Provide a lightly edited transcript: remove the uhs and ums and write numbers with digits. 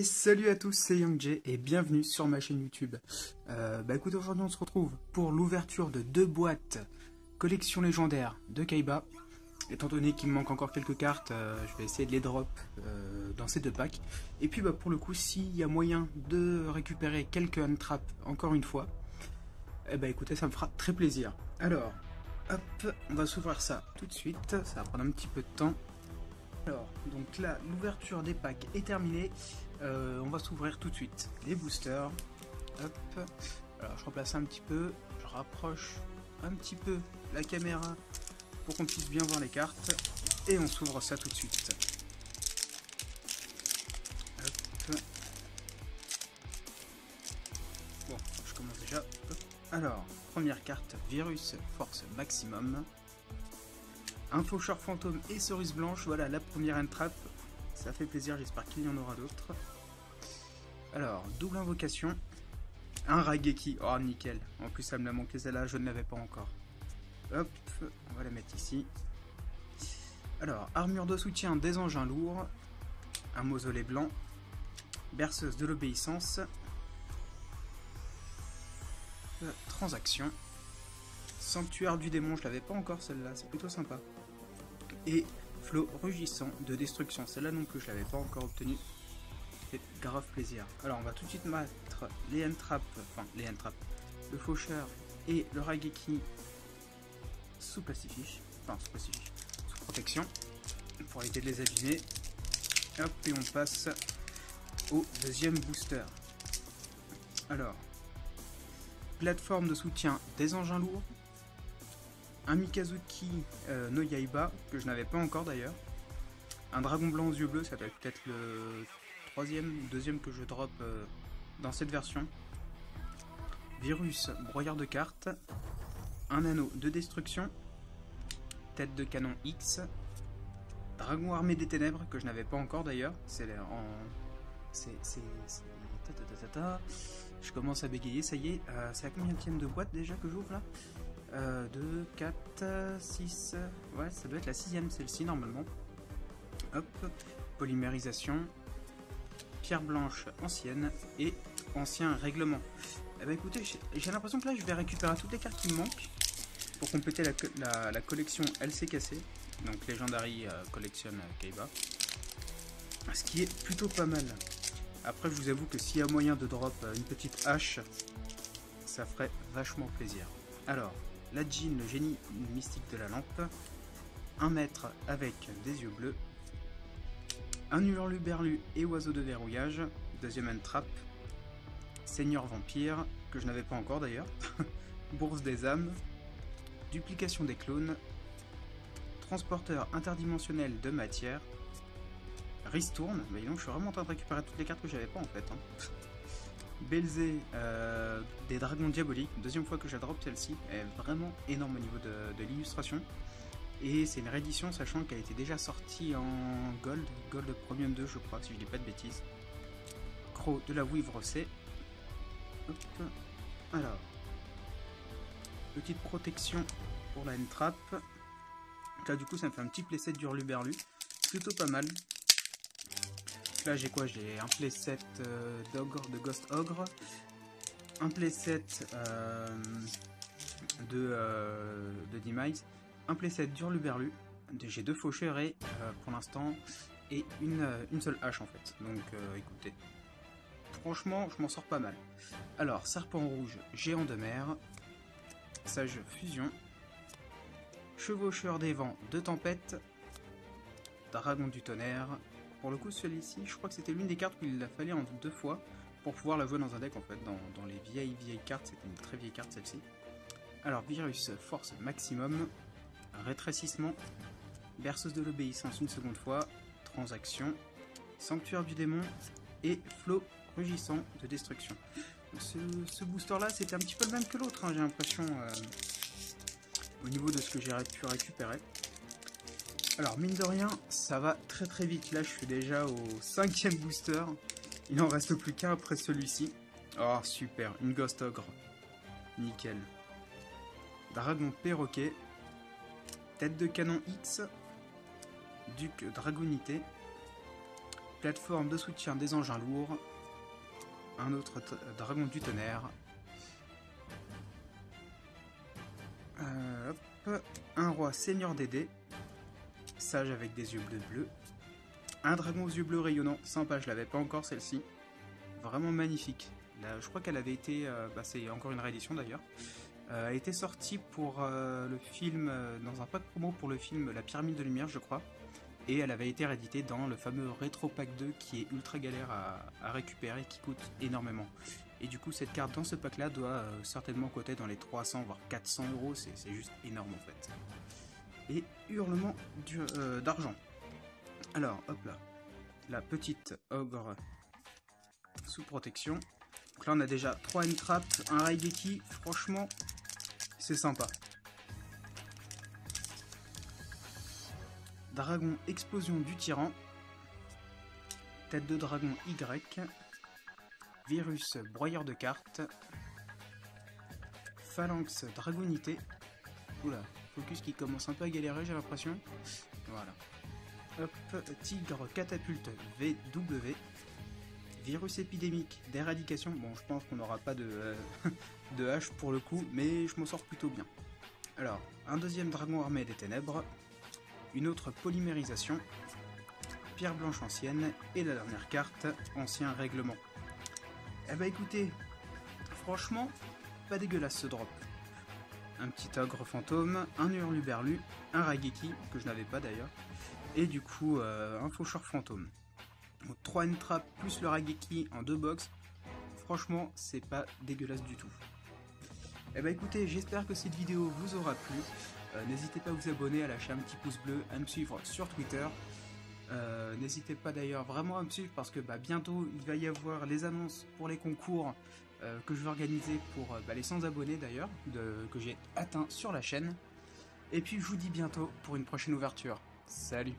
Et salut à tous, c'est YangJ et bienvenue sur ma chaîne YouTube. Écoute, aujourd'hui on se retrouve pour l'ouverture de 2 boîtes collection légendaire de Kaiba. Étant donné qu'il me manque encore quelques cartes, je vais essayer de les drop dans ces 2 packs. Et puis pour le coup, s'il y a moyen de récupérer quelques untrap encore une fois, écoutez, ça me fera très plaisir. Alors, hop, on va s'ouvrir ça tout de suite, ça va prendre un petit peu de temps. Alors, donc là, l'ouverture des packs est terminée. On va s'ouvrir tout de suite les boosters. Hop. Alors, je replace un petit peu. Je rapproche un petit peu la caméra pour qu'on puisse bien voir les cartes. Et on s'ouvre ça tout de suite. Hop. Bon, je commence déjà. Hop. Alors, première carte, Virus Force Maximum. Un faucheur fantôme et cerise blanche, voilà la première entrap. Ça fait plaisir, j'espère qu'il y en aura d'autres. Alors, double invocation. Un Raigeki, oh nickel. En plus ça me l'a manqué celle-là, je ne l'avais pas encore. Hop, on va la mettre ici. Alors, armure de soutien des engins lourds. Un mausolée blanc. Berceuse de l'obéissance. Transaction. Sanctuaire du démon, je l'avais pas encore celle-là, c'est plutôt sympa. Et flot rugissant de destruction, celle-là non plus je l'avais pas encore obtenue. Ça fait grave plaisir. Alors on va tout de suite mettre les entraps, le faucheur et le Raigeki sous pacifique, sous protection, pour éviter de les abîmer. Hop, et on passe au deuxième booster. Alors, plateforme de soutien des engins lourds. Un Mikazuki no Yaiba, que je n'avais pas encore d'ailleurs. Un dragon blanc aux yeux bleus, ça doit être peut-être le troisième ou deuxième que je drop dans cette version. Virus, broyeur de cartes. Un anneau de destruction. Tête de canon X. Dragon armé des ténèbres, que je n'avais pas encore d'ailleurs. Je commence à bégayer, ça y est. C'est à combien de boîte déjà que j'ouvre là 2, 4, 6, ouais ça doit être la 6ème celle-ci normalement. Hop, polymérisation, pierre blanche ancienne et ancien règlement. Écoutez, j'ai l'impression que là je vais récupérer toutes les cartes qui me manquent pour compléter la collection LCKC, donc Legendary Collection Kaiba, ce qui est plutôt pas mal. Après je vous avoue que s'il y a moyen de drop une petite hache, ça ferait vachement plaisir. Alors, la Jean, le génie mystique de la lampe. Un maître avec des yeux bleus. Un hurluberlu et oiseau de verrouillage. Deuxième entrap. Seigneur vampire, que je n'avais pas encore d'ailleurs. Bourse des âmes. Duplication des clones. Transporteur interdimensionnel de matière. Ristourne. Bah, donc, je suis vraiment en train de récupérer toutes les cartes que j'avais pas en fait. Belzé, des dragons diaboliques, deuxième fois que je drop celle-ci, elle est vraiment énorme au niveau de l'illustration. Et c'est une réédition, sachant qu'elle était déjà sortie en Gold Premium 2 je crois, si je dis pas de bêtises. Croc de la Wivre C. Hop. Alors, petite protection pour la entrap. Là du coup ça me fait un petit playset d'Hurluberlu, plutôt pas mal. Là j'ai quoi? J'ai un playset d'ogre, de Ghost Ogre, un playset de Demise, un playset d'Hurluberlu, j'ai 2 faucheurs et pour l'instant et une seule hache en fait. Donc écoutez, franchement je m'en sors pas mal. Alors serpent rouge, géant de mer, sage fusion, chevaucheur des vents de tempête, dragon du tonnerre. Pour le coup, celui-ci, je crois que c'était l'une des cartes où il a fallu en 2 fois pour pouvoir la jouer dans un deck en fait. Dans les vieilles cartes, c'était une très vieille carte celle-ci. Alors, Virus Force Maximum, rétrécissement, berceuse de l'obéissance une seconde fois, transaction, sanctuaire du démon et flot rugissant de destruction. Ce booster-là, c'était un petit peu le même que l'autre, hein, j'ai l'impression, au niveau de ce que j'ai pu récupérer. Alors mine de rien, ça va très très vite. Là je suis déjà au 5ème booster. Il n'en reste plus qu'un après celui-ci. Oh super, une Ghost Ogre. Nickel. Dragon perroquet. Tête de canon X. Duc Dragonité. Plateforme de soutien des engins lourds. Un autre dragon du tonnerre. Hop. Un roi seigneur des dés. Sage avec des yeux bleus. Un dragon aux yeux bleus rayonnants. Sympa, je l'avais pas encore celle-ci. Vraiment magnifique. Là, je crois qu'elle avait été... c'est encore une réédition d'ailleurs. Elle a été sortie pour le film... dans un pack promo pour le film La Pyramide de Lumière, je crois. Et elle avait été rééditée dans le fameux Retro Pack 2 qui est ultra galère à récupérer, qui coûte énormément. Et du coup, cette carte dans ce pack-là doit certainement coûter dans les 300 voire 400 euros. C'est juste énorme en fait. Et hurlement d'argent. Alors, hop là. La petite ogre sous protection. Donc là, on a déjà 3 N-Trap, un Raigeki. Franchement, c'est sympa. Dragon explosion du tyran. Tête de dragon Y. Virus broyeur de cartes. Phalanx dragonité. Oula, focus qui commence un peu à galérer, j'ai l'impression. Voilà. Hop, tigre catapulte VW. Virus épidémique d'éradication. Bon, je pense qu'on n'aura pas de hache pour le coup, mais je m'en sors plutôt bien. Alors, un deuxième dragon armé des ténèbres. Une autre polymérisation, pierre blanche ancienne, et la dernière carte, ancien règlement. Eh bah écoutez, franchement, pas dégueulasse ce drop. Un petit ogre fantôme, un hurluberlu, un Raigeki, que je n'avais pas d'ailleurs, et du coup un faucheur fantôme. Donc 3 N-Trap plus le Raigeki en 2 box, franchement c'est pas dégueulasse du tout. Eh bah écoutez, j'espère que cette vidéo vous aura plu. N'hésitez pas à vous abonner, à lâcher un petit pouce bleu, à me suivre sur Twitter. N'hésitez pas d'ailleurs vraiment à me suivre parce que bientôt il va y avoir les annonces pour les concours que je vais organiser pour les 100 abonnés d'ailleurs, que j'ai atteint sur la chaîne. Et puis je vous dis bientôt pour une prochaine ouverture. Salut!